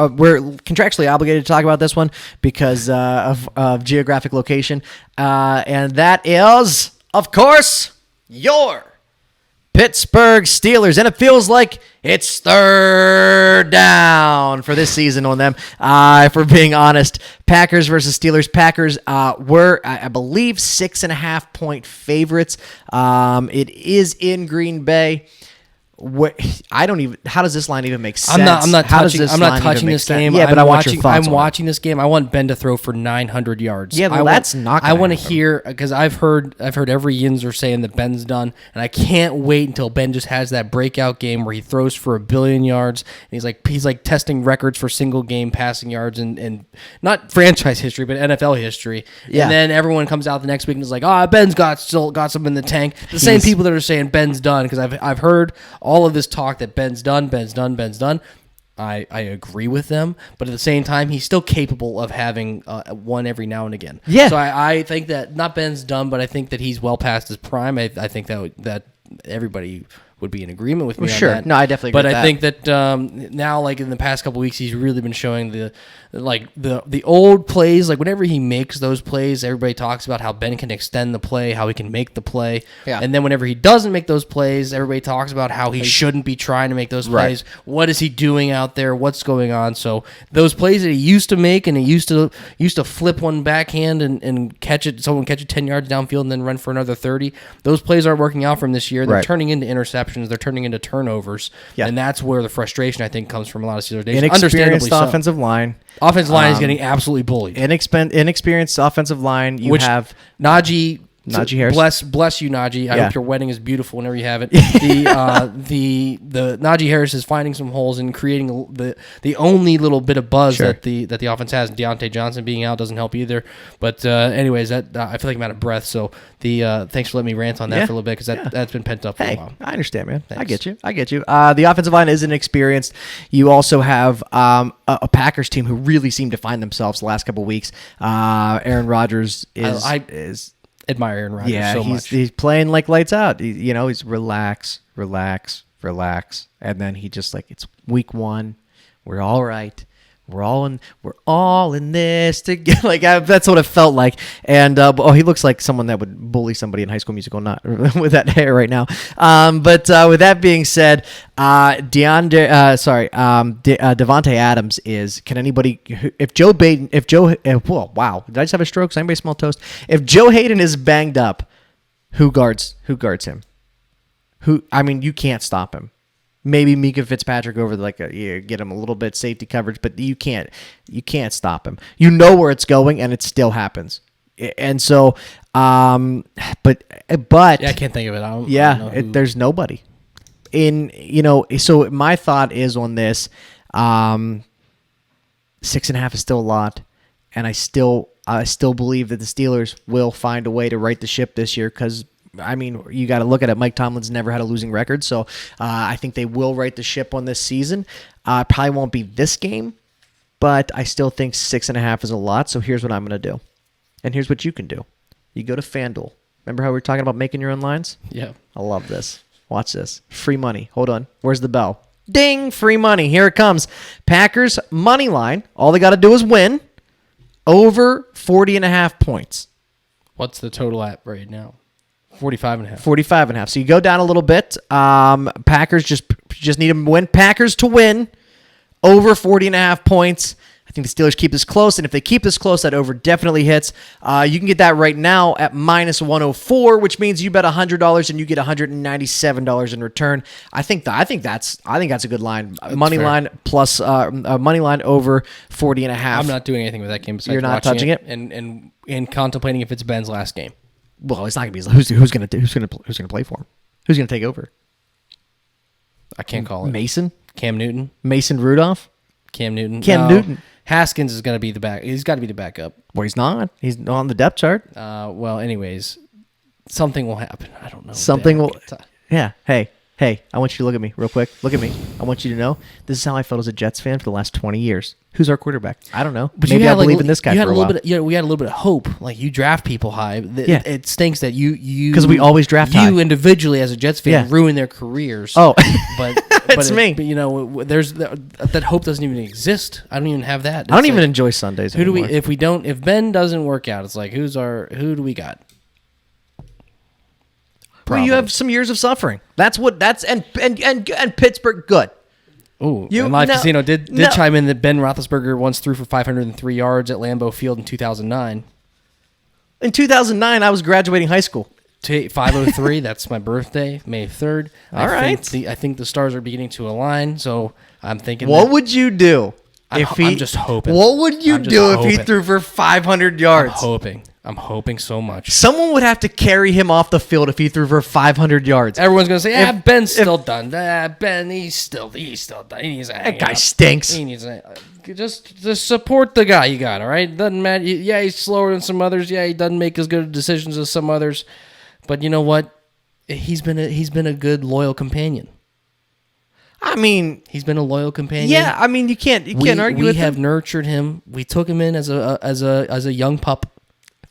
we're contractually obligated to talk about this one because of geographic location, and that is, of course, your Pittsburgh Steelers, and it feels like it's third down for this season on them. If we're being honest, Packers versus Steelers. Packers were, I believe, 6.5-point favorites. It is in Green Bay. I don't even. How does this line even make sense? I'm not touching this game. Yeah, but I want your thoughts. I'm watching this game. I want Ben to throw for 900 yards. Yeah, well, that's not. I want to hear, because I've heard every Yinzer saying that Ben's done, and I can't wait until Ben just has that breakout game where he throws for 1 billion yards, and he's like testing records for single game passing yards and not franchise history but NFL history. Yeah. And then everyone comes out the next week and is like, Ben's still got some in the tank. The same people that are saying Ben's done, because I've heard all of this talk that Ben's done. I agree with them, but at the same time, he's still capable of having one every now and again. Yeah. So I think that not Ben's done, but I think that he's well past his prime. I think that everybody would be in agreement with me on that. No, I definitely agree with that. But I think that now, like in the past couple of weeks, he's really been showing the old plays. Like whenever he makes those plays, everybody talks about how Ben can extend the play, how he can make the play. Yeah. And then whenever he doesn't make those plays, everybody talks about how he shouldn't be trying to make those plays. Right. What is he doing out there? What's going on? So those plays that he used to make, and he used to flip one backhand and catch it, someone catch it 10 yards downfield and then run for another 30. Those plays aren't working out for him this year. They're turning into interceptions. They're turning into turnovers, and that's where the frustration, I think, comes from a lot of Steelers. Inexperienced offensive line. Offensive line is getting absolutely bullied. Inexperienced offensive line. You have Najee Harris. Bless you, Najee. I hope your wedding is beautiful whenever you have it. The Najee Harris is finding some holes and creating the only little bit of buzz that the offense has. Deontay Johnson being out doesn't help either. But anyways, that I feel like I'm out of breath. So thanks for letting me rant on that for a little bit, because that's been pent up for a while. I understand, man. Thanks. I get you. The offensive line is inexperienced. You also have a Packers team who really seem to find themselves the last couple of weeks. Aaron Rodgers is admire Aaron Rodgers so much. He's playing like lights out. He's relax, and then he just it's week one. We're all right. We're all in this together. That's what it felt like. And he looks like someone that would bully somebody in High School Musical, not with that hair right now. But with that being said, Devontae Adams is. Can anybody? Wow, did I just have a stroke? Does anybody smell toast? If Joe Hayden is banged up, who guards him? You can't stop him. Maybe Mika Fitzpatrick over get him a little bit safety coverage, but you can't stop him. You know where it's going, and it still happens. And so, but I can't think of it. I don't know there's nobody. So my thought is on this, 6.5 is still a lot, and I still believe that the Steelers will find a way to right the ship this year, because you got to look at it. Mike Tomlin's never had a losing record, so I think they will right the ship on this season. Probably won't be this game, but I still think 6.5 is a lot, so here's what I'm going to do. And here's what you can do. You go to FanDuel. Remember how we were talking about making your own lines? Yeah. I love this. Watch this. Free money. Hold on. Where's the bell? Ding! Free money. Here it comes. Packers money line. All they got to do is win. Over 40.5 points. What's the total at right now? 45.5. 45.5. So you go down a little bit. Packers just need to win. Packers to win over 40.5 points. I think the Steelers keep this close, and if they keep this close, that over definitely hits. You can get that right now at -104, which means you bet $100 and you get $197 in return. I think that's a good line. Money line plus money line over 40.5. I'm not doing anything with that game besides You're not touching it and contemplating if it's Ben's last game. Well, it's not gonna be. Who's gonna play for him? Who's gonna take over? I can't call it. Mason, Cam Newton, Mason Rudolph, Cam Newton. Newton. Haskins is gonna be the back. He's got to be the backup. Well, he's not. He's on the depth chart. Well, anyways, something will happen. I don't know. Something will. Yeah. Hey, I want you to look at me real quick. Look at me. I want you to know this is how I felt as a Jets fan for the last 20 years. Who's our quarterback? I don't know. But maybe I believe in this guy for a while. We had a little bit of hope. Like, you draft people high. It stinks that you because we always draft high. You individually as a Jets fan ruin their careers. Oh, but It's me. But, you know, there's that hope doesn't even exist. I don't even have that. I don't even enjoy Sundays anymore. If Ben doesn't work out, it's like, who do we got? Well, you have some years of suffering. And Pittsburgh good. Oh, and Live Casino did chime in that Ben Roethlisberger once threw for 503 yards at Lambeau Field in 2009. In 2009, I was graduating high school. 503. That's my birthday, May 3rd. I think the stars are beginning to align. So I'm thinking. What would you do I'm just hoping. What would you do if he threw for 500 yards? I'm hoping so much. Someone would have to carry him off the field if he threw for 500 yards. Everyone's gonna say, Ben's still done. Ben, he's still done. That guy stinks. He needs just support the guy you got. All right, doesn't matter. Yeah, he's slower than some others. Yeah, he doesn't make as good decisions as some others. But you know what? He's been a good loyal companion. I mean, he's been a loyal companion. Yeah, I mean, you can't argue with him. We have nurtured him. We took him in as a young pup.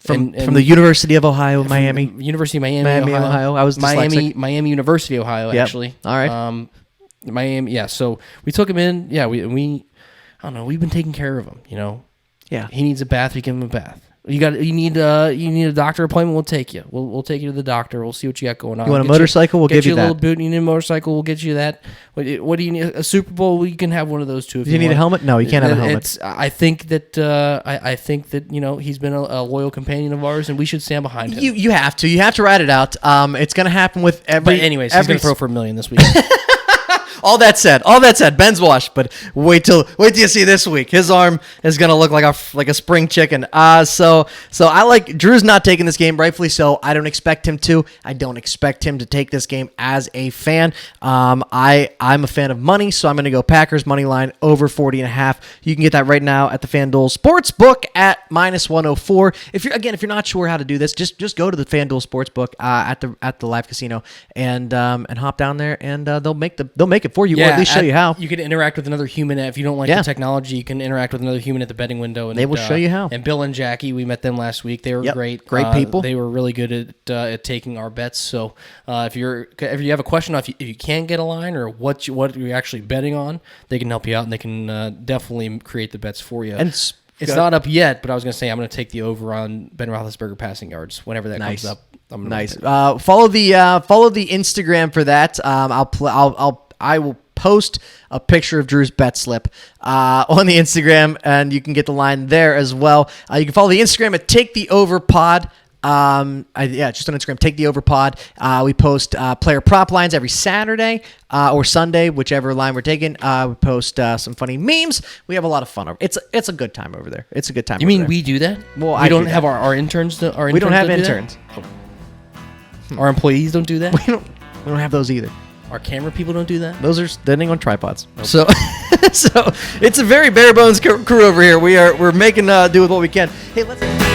From the University of Ohio, Miami. University of Miami, Ohio. I was dyslexic. Miami University, Ohio, actually. All right. Miami, yeah. So we took him in. Yeah, we I don't know. We've been taking care of him. You know. Yeah. He needs a bath. We give him a bath. You need a doctor appointment. We'll take you. We'll take you to the doctor. We'll see what you got going on. You want a motorcycle? We'll give you that. Get you a little boot. You need a motorcycle? We'll get you that. What do you need? A Super Bowl? You can have one of those too. Do you need a helmet? No, you can't have a helmet. I think that you know, he's been a loyal companion of ours, and we should stand behind him. You have to. You have to ride it out. It's going to happen with every. But anyways, he's going to throw for $1 million this week. All that said, Ben's washed. But wait till you see this week. His arm is gonna look like a spring chicken. So I like Drew's not taking this game, rightfully so. I don't expect him to. I don't expect him to take this game as a fan. I'm a fan of money, so I'm gonna go Packers money line over 40.5. You can get that right now at the FanDuel Sports Book at -104. If you're not sure how to do this, just go to the FanDuel Sports Book at the Live Casino and hop down there, and they'll make it for you, or at least show you how. You can interact with another human. If you don't like the technology, you can interact with another human at the betting window. And they will show you how. And Bill and Jackie, we met them last week. They were great people. They were really good at taking our bets. So if you have a question if you can't get a line or what you're actually betting on, they can help you out, and they can definitely create the bets for you. And it's not up yet, but I was going to say I'm going to take the over on Ben Roethlisberger passing yards whenever that comes up. Nice. Follow the Instagram for that. I will post a picture of Drew's bet slip on the Instagram, and you can get the line there as well. You can follow the Instagram at Take the Over Pod. Just on Instagram, Take the Over Pod. We post player prop lines every Saturday or Sunday, whichever line we're taking. We post some funny memes. We have a lot of fun. It's a good time over there. It's a good time. You mean we do that? Well, we don't have our interns. We don't have interns. Our employees don't do that. We don't have those either. Our camera people don't do that. Those are standing on tripods. Okay. So it's a very bare bones crew over here. We're making do with what we can. Hey, let's.